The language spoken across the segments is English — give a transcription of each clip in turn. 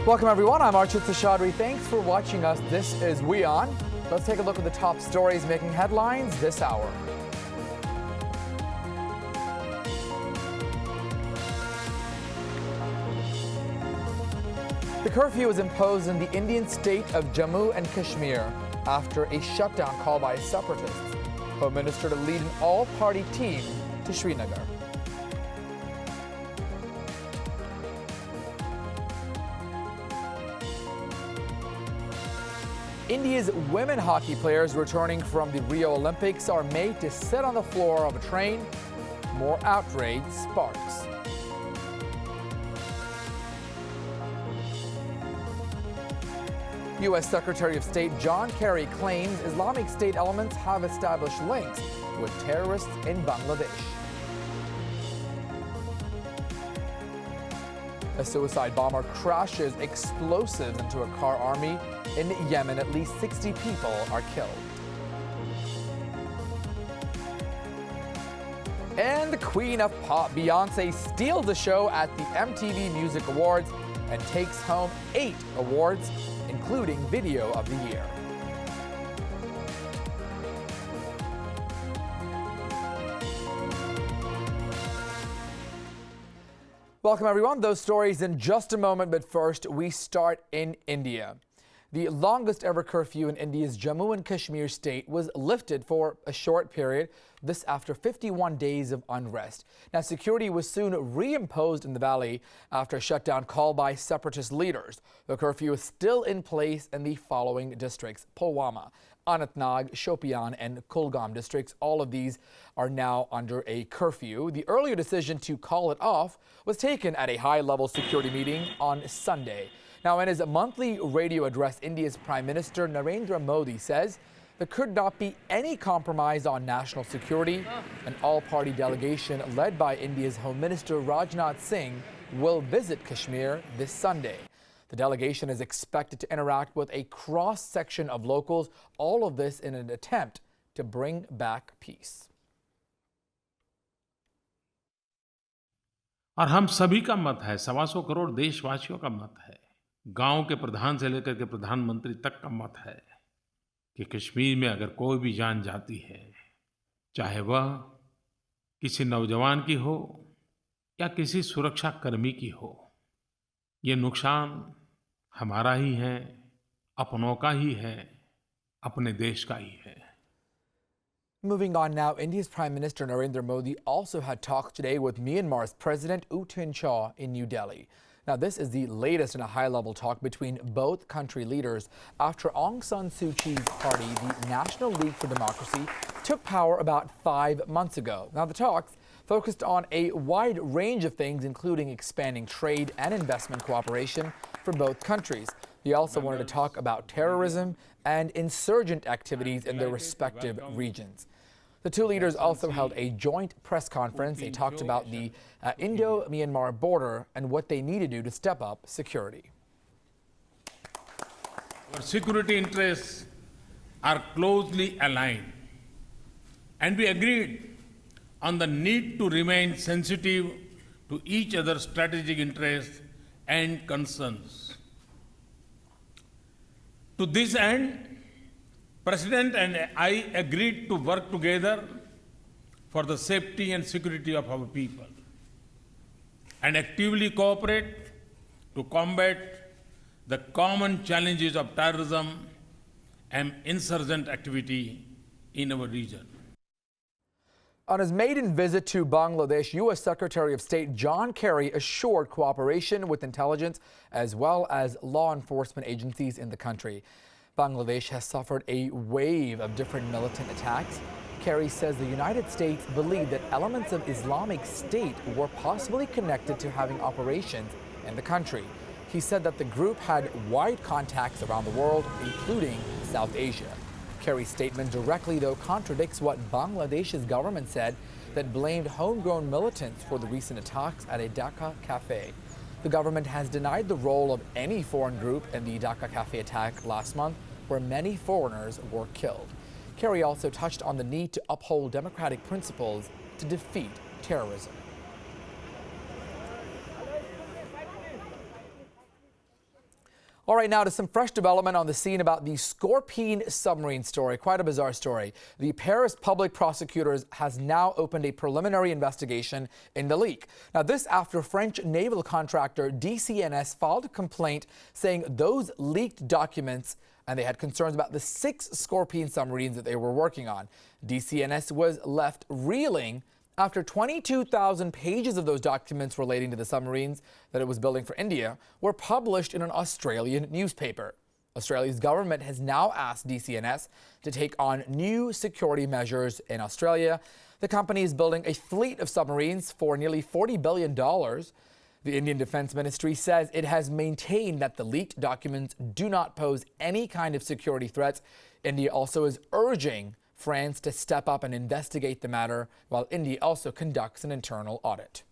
Welcome everyone, I'm Arjuna Award. Thanks for watching us. This is WION. Let's take a look at the top stories making headlines this hour. The curfew was imposed in the Indian state of Jammu and Kashmir after a shutdown called by separatists. Home Minister to lead an all-party team to Srinagar. India's women hockey players returning from the Rio Olympics are made to sit on the floor of a train. More outrage sparks. U.S. Secretary of State John Kerry claims Islamic State elements have established links with terrorists in Bangladesh. A suicide bomber crashes explosives into a car army in Yemen. At least 60 people are killed. And the queen of pop, Beyonce, steals the show at the MTV Music Awards and takes home 8 awards, including Video of the Year. Welcome everyone. Those stories in just a moment, but first we start in India. The longest ever curfew in India's Jammu and Kashmir state was lifted for a short period, this after 51 days of unrest. Now, security was soon reimposed in the valley after a shutdown called by separatist leaders. The curfew is still in place in the following districts: Pulwama, Anantnag, Shopian, and Kulgam districts. All of these are now under a curfew. The earlier decision to call it off was taken at a high-level security meeting on Sunday. Now, in his monthly radio address, India's Prime Minister Narendra Modi says there could not be any compromise on national security. An all-party delegation led by India's Home Minister Rajnath Singh will visit Kashmir this Sunday. The delegation is expected to interact with a cross-section of locals, all of this in an attempt to bring back peace. और हम सभी का मत है, 125 करोड़ देशवासियों का मत है, गांव के प्रधान से लेकर के प्रधानमंत्री तक का मत है कि कश्मीर में अगर कोई भी जान जाती है, चाहे वह किसी नौजवान की हो या किसी सुरक्षा कर्मी की हो, ये नुकसान हमारा ही है, अपनों का ही है, अपने देश का ही है. Moving on now, India's Prime Minister Narendra Modi also had talks today with Myanmar's President U Tin Chaw in New Delhi. Now, this is the latest in a high-level talk between both country leaders after Aung San Suu Kyi's party, the National League for Democracy, took power about 5 months ago. Now, the talks focused on a wide range of things, including expanding trade and investment cooperation for both countries. They also wanted to talk about terrorism and insurgent activities in their respective regions. The two leaders also held a joint press conference. They talked about the Indo-Myanmar border and what they need to do to step up security. Our security interests are closely aligned, and we agreed on the need to remain sensitive to each other's strategic interests and concerns. To this end, President and I agreed to work together for the safety and security of our people and actively cooperate to combat the common challenges of terrorism and insurgent activity in our region. On his maiden visit to Bangladesh, U.S. Secretary of State John Kerry assured cooperation with intelligence as well as law enforcement agencies in the country. Bangladesh has suffered a wave of different militant attacks. Kerry says the United States believed that elements of Islamic State were possibly connected to having operations in the country. He said that the group had wide contacts around the world, including South Asia. Kerry's statement directly, though, contradicts what Bangladesh's government said that blamed homegrown militants for the recent attacks at a Dhaka cafe. The government has denied the role of any foreign group in the Dhaka cafe attack last month, where many foreigners were killed. Kerry also touched on the need to uphold democratic principles to defeat terrorism. All right, now to some fresh development on the scene about the Scorpene submarine story. Quite a bizarre story. The Paris public prosecutors has now opened a preliminary investigation in the leak. Now, this after French naval contractor DCNS filed a complaint saying those leaked documents, and they had concerns about the 6 Scorpene submarines that they were working on. DCNS was left reeling after 22,000 pages of those documents relating to the submarines that it was building for India were published in an Australian newspaper. Australia's government has now asked DCNS to take on new security measures in Australia. The company is building a fleet of submarines for nearly $40 billion. The Indian Defense Ministry says it has maintained that the leaked documents do not pose any kind of security threats. India also is urging France to step up and investigate the matter, while India also conducts an internal audit.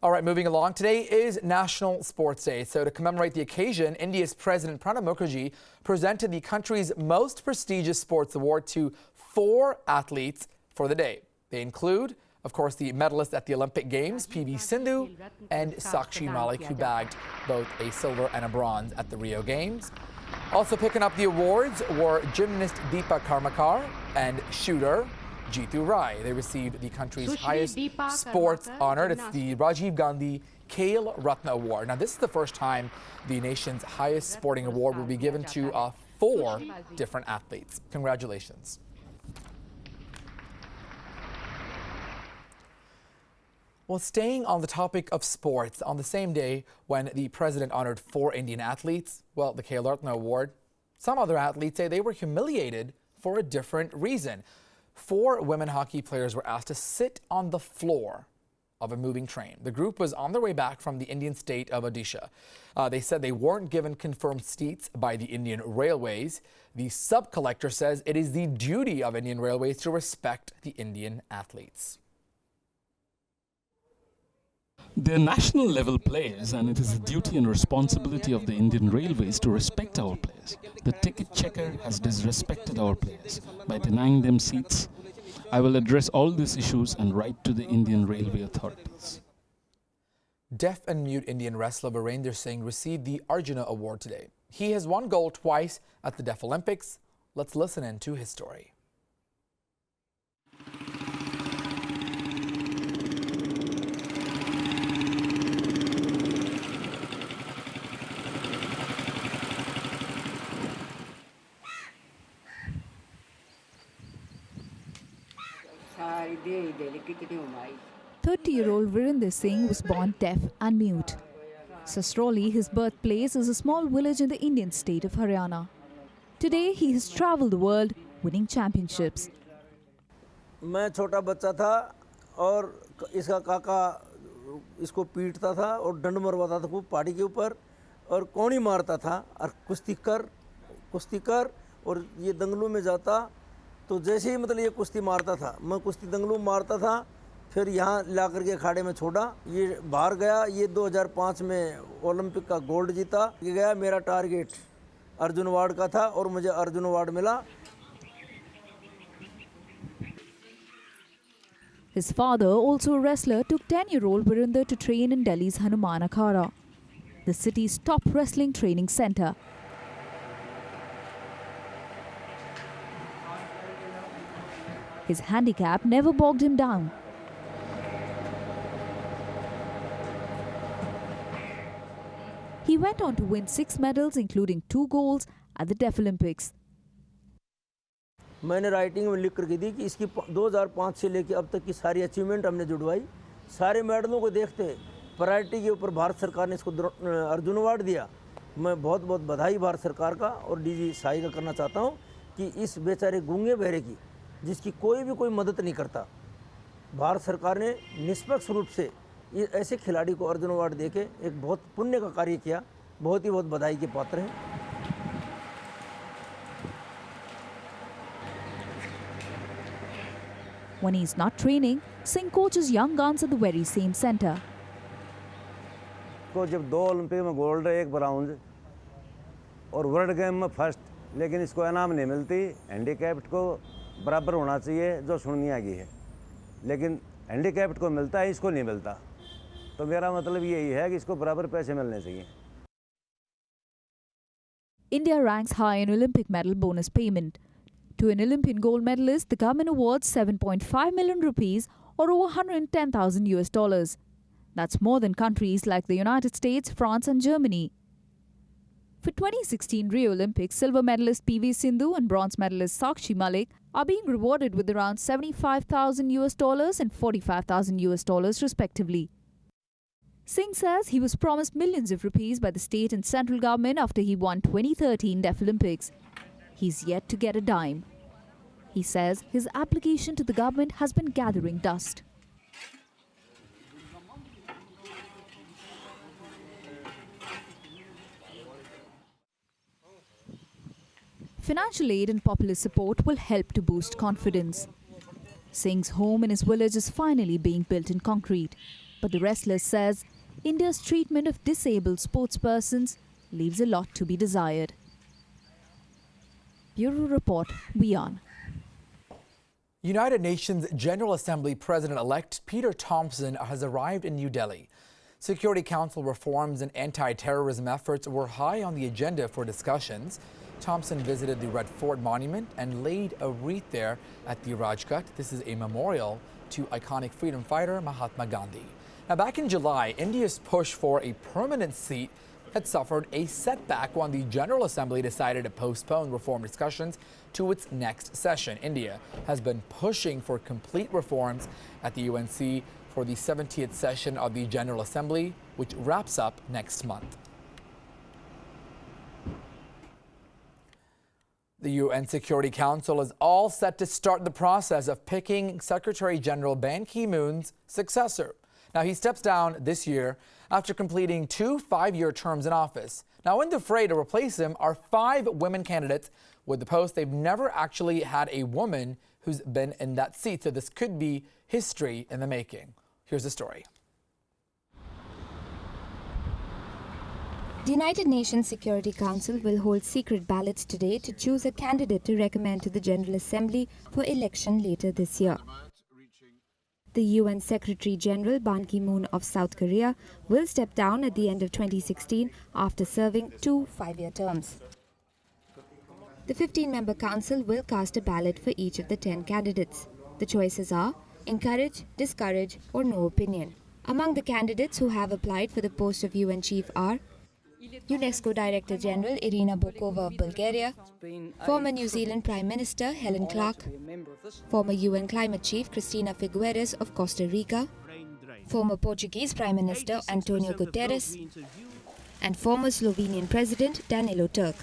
All right, moving along. Today is National Sports Day. So to commemorate the occasion, India's President Pranab Mukherjee presented the country's most prestigious sports award to 4 athletes for the day. They include, of course, the medalist at the Olympic Games, PV Sindhu, and Sakshi Malik, who bagged both a silver and a bronze at the Rio Games. Also picking up the awards were gymnast Deepa Karmakar and shooter Jeetu Rai. They received the country's highest sports honor. It's the Rajiv Gandhi Khel Ratna Award. Now, this is the first time the nation's highest sporting award will be given to 4 different athletes. Congratulations. Well, staying on the topic of sports, on the same day when the president honored 4 Indian athletes, well, the Khel Ratna Award, some other athletes say they were humiliated for a different reason. 4 women hockey players were asked to sit on the floor of a moving train. The group was on their way back from the Indian state of Odisha. They said they weren't given confirmed seats by the Indian Railways. The sub-collector says it is the duty of Indian Railways to respect the Indian athletes. They're national level players, and it is the duty and responsibility of the Indian Railways to respect our players. The ticket checker has disrespected our players by denying them seats. I will address all these issues and write to the Indian Railway authorities. Deaf and mute Indian wrestler Virender Singh received the Arjuna Award today. He has won gold twice at the Deaf Olympics. Let's listen in to his story. Thirty-year-old Virender Singh was born deaf and mute. Sastroli, his birthplace, is a small village in the Indian state of Haryana. Today, he has traveled the world, winning championships. मैं छोटा बच्चा था और इसका काका इसको पीटता था और डंड मरवाता था खूब पहाड़ी के ऊपर और कौड़ी मारता था और कुश्ती कर और ये दंगलों में जाता तो जैसे ही मतलब ये कुश्ती मारता था मैं कुश्ती दंगलों में मारता था फिर यहाँ ला करके अखाड़े में छोड़ा ये बाहर गया ये 2005 में ओलंपिक का गोल्ड जीता ये गया मेरा टारगेट अर्जुन अवार्ड का था और मुझे अर्जुन अवार्ड मिला. His father, also a wrestler, took 10-year-old Virender to train in Delhi's Hanuman Akhada, the city's top wrestling training center. His handicap never bogged him down. He went on to win 6 medals, including 2 golds at the Deaf Olympics. मैंने writing में लिख करके दी कि इसकी 2005 से लेकर अब तक की सारी अचीवमेंट हमने जुड़वाई. सारे मेडलों को देखते प्रायोरिटी के ऊपर भारत सरकार ने इसको अर्जुन अवार्ड दिया. मैं बहुत बहुत बधाई भारत सरकार का और डीजी साई का करना चाहता हूं कि इस बेचारे गूंगे बहरे की जिसकी कोई मदद नहीं करता भारत सरकार ने निष्पक्ष रूप से ये ऐसे खिलाड़ी को अर्जुन अवार्ड देके एक बहुत पुण्य का कार्य किया. बहुत ही बहुत बधाई के पात्र हैं. When he is not training, Singh coaches young guns at the very same center. को जब 2 ओलंपिक में गोल्ड 1 ब्राउंज और वर्ल्ड गेम में फर्स्ट लेकिन इसको इनाम नहीं मिलती. हैंडीकैप्ड को बराबर होना चाहिए जो सुननी आ गई है लेकिन हैंडीकैप्ड को मिलता है इसको नहीं मिलता. तो मेरा मतलब यही है कि इसको बराबर पैसे मिलने चाहिए। India ranks high in Olympic medal bonus payment. To an Olympian gold medalist, the government awards 7.5 million rupees or over $110,000. That's more than countries like the United States, France and Germany. For 2016 Rio Olympics, silver medalist PV Sindhu and bronze medalist Sakshi Malik are being rewarded with around $75,000 and $45,000 respectively. Singh says he was promised millions of rupees by the state and central government after he won 2013 Deaf Olympics. He's yet to get a dime. He says his application to the government has been gathering dust. Financial aid and popular support will help to boost confidence. Singh's home in his village is finally being built in concrete. But the wrestler says India's treatment of disabled sportspersons leaves a lot to be desired. Bureau Report, WION. United Nations General Assembly President-elect Peter Thompson has arrived in New Delhi. Security Council reforms and anti-terrorism efforts were high on the agenda for discussions. Thompson visited the Red Fort Monument and laid a wreath there at the Rajghat. This is a memorial to iconic freedom fighter Mahatma Gandhi. Now, back in July, India's push for a permanent seat had suffered a setback when the General Assembly decided to postpone reform discussions to its next session. India has been pushing for complete reforms at the UNC for the 70th session of the General Assembly, which wraps up next month. The UN Security Council is all set to start the process of picking Secretary General Ban Ki-moon's successor. Now, he steps down this year after completing 2 5-year terms in office. Now, in the fray to replace him are 5 women candidates with the post. They've never actually had a woman who's been in that seat, so this could be history in the making. Here's the story. The United Nations Security Council will hold secret ballots today to choose a candidate to recommend to the General Assembly for election later this year. The UN Secretary General Ban Ki-moon of South Korea will step down at the end of 2016 after serving 2 5-year terms. The 15-member council will cast a ballot for each of the 10 candidates. The choices are encourage, discourage or no opinion. Among the candidates who have applied for the post of UN chief are UNESCO Director General Irina Bokova of Bulgaria, former New Zealand Prime Minister Helen Clark, former UN Climate Chief Cristina Figueres of Costa Rica, former Portuguese Prime Minister Antonio Guterres, and former Slovenian President Danilo Turk.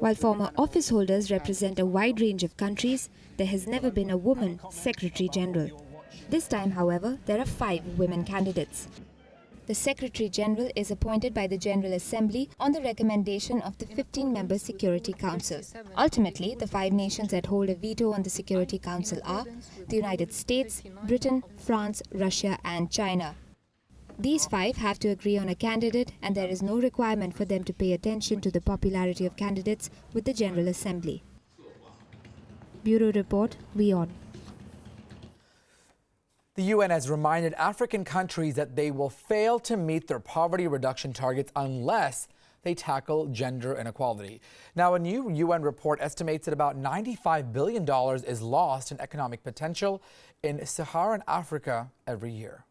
While former office holders represent a wide range of countries, there has never been a woman Secretary General. This time, however, there are 5 women candidates. The Secretary General is appointed by the General Assembly on the recommendation of the 15-member Security Council. Ultimately, the 5 nations that hold a veto on the Security Council are the United States, Britain, France, Russia and China. These 5 have to agree on a candidate, and there is no requirement for them to pay attention to the popularity of candidates with the General Assembly. Bureau Report, WION. The UN has reminded African countries that they will fail to meet their poverty reduction targets unless they tackle gender inequality. Now, a new UN report estimates that about $95 billion is lost in economic potential in Saharan Africa every year.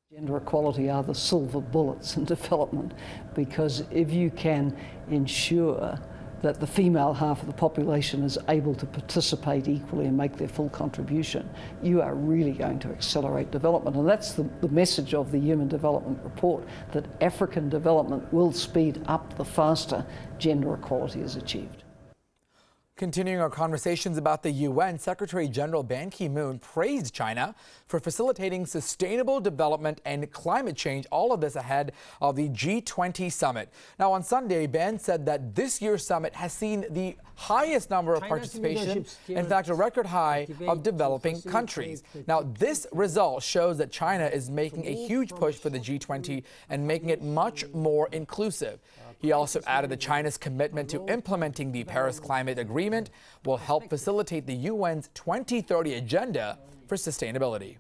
Gender equality are the silver bullets in development, because if you can ensure that the female half of the population is able to participate equally and make their full contribution, you are really going to accelerate development. And that's the message of the Human Development Report, that African development will speed up the faster gender equality is achieved. Continuing our conversations about the UN, Secretary General Ban Ki-moon praised China for facilitating sustainable development and climate change, all of this ahead of the G20 summit. Now, on Sunday, Ban said that this year's summit has seen the highest number of participation, in fact, a record high of developing countries. Now, this result shows that China is making a huge push for the G20 and making it much more inclusive. He also added that China's commitment to implementing the Paris Climate Agreement will help facilitate the UN's 2030 agenda for sustainability.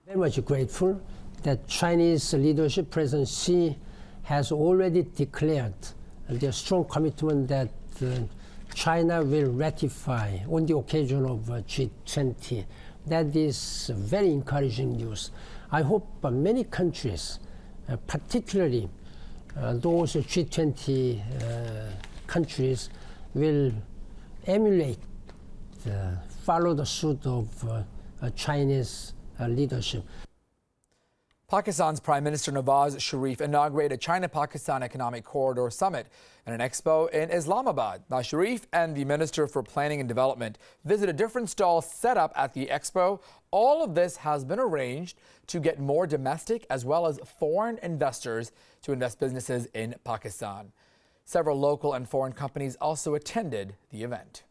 Very much grateful that Chinese leadership, President Xi, has already declared their strong commitment that China will ratify on the occasion of G20. That is very encouraging news. I hope many countries, particularly those G20 countries, will emulate, follow the suit of Chinese leadership. Pakistan's Prime Minister Nawaz Sharif inaugurated China-Pakistan Economic Corridor Summit and an expo in Islamabad. Now, Sharif and the Minister for Planning and Development visited different stalls set up at the expo. All of this has been arranged to get more domestic as well as foreign investors to invest businesses in Pakistan. Several local and foreign companies also attended the event.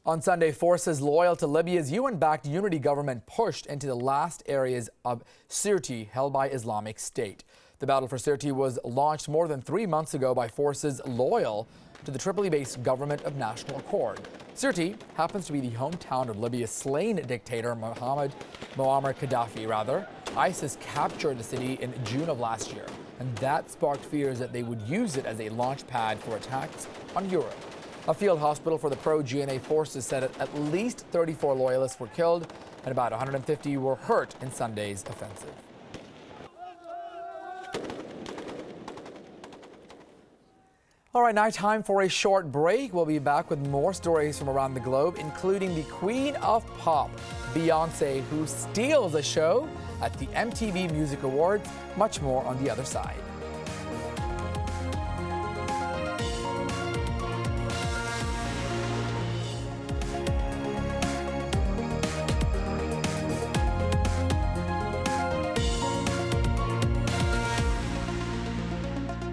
On Sunday, forces loyal to Libya's UN-backed unity government pushed into the last areas of Sirte held by Islamic State. The battle for Sirte was launched more than 3 months ago by forces loyal to the Tripoli-based government of national accord. Sirte happens to be the hometown of Libya's slain dictator Muammar Gaddafi. ISIS captured the city in June of last year, and that sparked fears that they would use it as a launch pad for attacks on Europe. A field hospital for the pro-GNA forces said at least 34 loyalists were killed and about 150 were hurt in Sunday's offensive. All right, now time for a short break. We'll be back with more stories from around the globe, including the Queen of Pop, Beyonce, who steals a show at the MTV Music Awards. Much more on the other side.